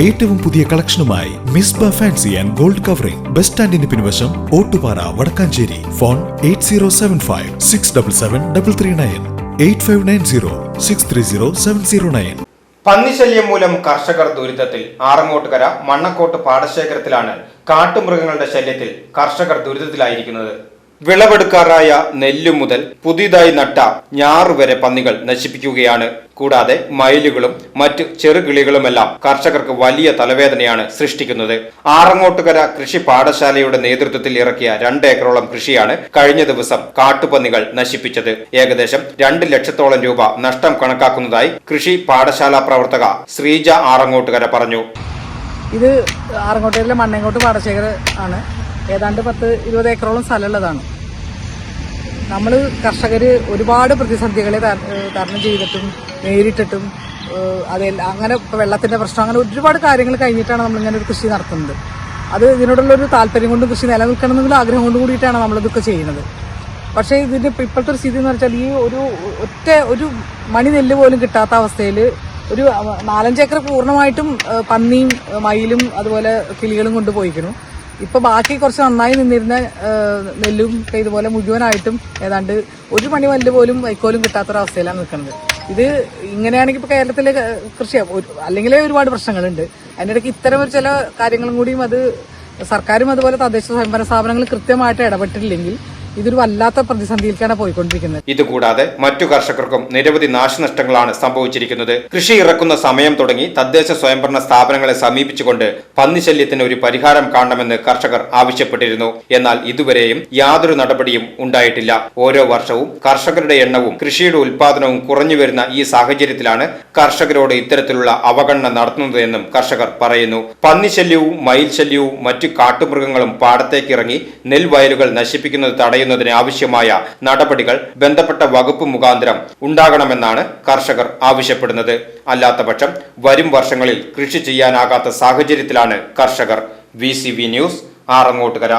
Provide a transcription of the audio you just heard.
ഏറ്റവും പുതിയ കളക്ഷനുമായി Misba fancy and gold covering bus സ്റ്റാൻഡിന് പിൻവശം ഓട്ടുപാറ വടക്കാഞ്ചേരി. ഫോൺ 8075677339 8590630709. പന്നിശല്യം മൂലം കർഷകർ ദുരിതത്തിൽ. ആറങ്ങോട്ടുകര മണ്ണക്കോട്ട് പാടശേഖരത്തിലാണ് കാട്ടുമൃഗങ്ങളുടെ ശല്യത്തിൽ കർഷകർ ദുരിതത്തിലായിരിക്കുന്നത്. വിളവെടുക്കാറായ നെല്ലു മുതൽ പുതിയതായി നട്ട ഞാറുവരെ പന്നികൾ നശിപ്പിക്കുകയാണ്. കൂടാതെ മയിലുകളും മറ്റ് ചെറുകിളികളുമെല്ലാം കർഷകർക്ക് വലിയ തലവേദനയാണ് സൃഷ്ടിക്കുന്നത്. ആറങ്ങോട്ടുകര കൃഷി പാഠശാലയുടെ നേതൃത്വത്തിൽ ഇറക്കിയ 2 ഏക്കറോളം കൃഷിയാണ് കഴിഞ്ഞ ദിവസം കാട്ടുപന്നികൾ നശിപ്പിച്ചത്. ഏകദേശം 2 ലക്ഷത്തോളം രൂപ നഷ്ടം കണക്കാക്കുന്നതായി കൃഷി പാഠശാല പ്രവർത്തക ശ്രീജ ആറങ്ങോട്ടുകര പറഞ്ഞു. ഇത് ആറങ്ങോട്ടുകരയിലെ മണ്ണേങ്കോട്ട് പാടശേഖരം ആണ്. ഏതാണ്ട് 10-20 ഏക്കറോളം സ്ഥലമുള്ളതാണ്. നമ്മൾ കർഷകർ ഒരുപാട് പ്രതിസന്ധികളെ തരണം ചെയ്തിട്ടും നേരിട്ടിട്ടും അതെല്ലാം അങ്ങനെ വെള്ളത്തിന്റെ പ്രശ്നം അങ്ങനെ ഒരുപാട് കാര്യങ്ങൾ കഴിഞ്ഞിട്ടാണ് നമ്മളിങ്ങനെ ഒരു കൃഷി നടത്തുന്നത്. അത് ഇതിനോടുള്ളൊരു താല്പര്യം കൊണ്ടും കൃഷി നിലനിൽക്കണം എന്നുള്ള ആഗ്രഹം കൊണ്ടും കൂടിയിട്ടാണ് നമ്മളിതൊക്കെ ചെയ്യുന്നത്. പക്ഷേ ഇതിന്റെ ഇപ്പോഴത്തെ ഒരു സ്ഥിതി എന്ന് വെച്ചാൽ ഈ ഒരു മണി നെല്ല് പോലും കിട്ടാത്ത അവസ്ഥയിൽ ഒരു 4-5 ഏക്കർ പൂർണ്ണമായിട്ടും പന്നിയും മയിലും അതുപോലെ കിളികളും കൊണ്ടുപോയിക്കുന്നു. ഇപ്പൊ ബാക്കി കുറച്ച് നന്നായി നിന്നിരുന്ന നെല്ലും ഇതുപോലെ മുഴുവനായിട്ടും ഏതാണ്ട് 1 മണി നെല്ല് പോലും വൈക്കോലും കിട്ടാത്തൊരവസ്ഥയിലാണ് നിൽക്കുന്നത്. ഇത് ഇങ്ങനെയാണെങ്കിൽ ഇപ്പൊ കേരളത്തിലെ കൃഷി അല്ലെങ്കിലേ ഒരുപാട് പ്രശ്നങ്ങളുണ്ട്. അതിൻ്റെ ഇടയ്ക്ക് ഇത്തരം ഒരു ചില കാര്യങ്ങളും കൂടിയും അത് സർക്കാരും അതുപോലെ തദ്ദേശ സ്വയംഭരണ സ്ഥാപനങ്ങൾ കൃത്യമായിട്ട് ഇടപെട്ടില്ലെങ്കിൽ ഇതൊരു വല്ലാത്ത പ്രതിസന്ധിയിലേക്കാണ് പോയിക്കൊണ്ടിരിക്കുന്നത്. ഇതുകൂടാതെ മറ്റു കർഷകർക്കും നിരവധി നാശനഷ്ടങ്ങളാണ് സംഭവിച്ചിരിക്കുന്നത്. കൃഷി ഇറക്കുന്ന സമയം തുടങ്ങി തദ്ദേശ സ്വയംഭരണ സ്ഥാപനങ്ങളെ സമീപിച്ചുകൊണ്ട് പന്നിശല്യത്തിന് ഒരു പരിഹാരം കാണണമെന്ന് കർഷകർ ആവശ്യപ്പെട്ടിരുന്നു. എന്നാൽ ഇതുവരെയും യാതൊരു നടപടിയും ഉണ്ടായിട്ടില്ല. ഓരോ വർഷവും കർഷകരുടെ എണ്ണവും കൃഷിയുടെ ഉൽപാദനവും കുറഞ്ഞു വരുന്ന ഈ സാഹചര്യത്തിലാണ് കർഷകരോട് ഇത്തരത്തിലുള്ള അവഗണന നടത്തുന്നതെന്നും കർഷകർ പറയുന്നു. പന്നിശല്യവും മയിൽ ശല്യവും മറ്റു കാട്ടുമൃഗങ്ങളും പാടത്തേക്കിറങ്ങി നെൽവയലുകൾ നശിപ്പിക്കുന്നത് തടയുന്നതിന് ആവശ്യമായ നടപടികൾ ബന്ധപ്പെട്ട വകുപ്പ് മുഖാന്തരം ഉണ്ടാകണമെന്നാണ് കർഷകർ ആവശ്യപ്പെടുന്നത്. അല്ലാത്തപക്ഷം വരും വർഷങ്ങളിൽ കൃഷി ചെയ്യാനാകാത്ത സാഹചര്യത്തിലാണ് കർഷകർ. VCV news, Arangottukara.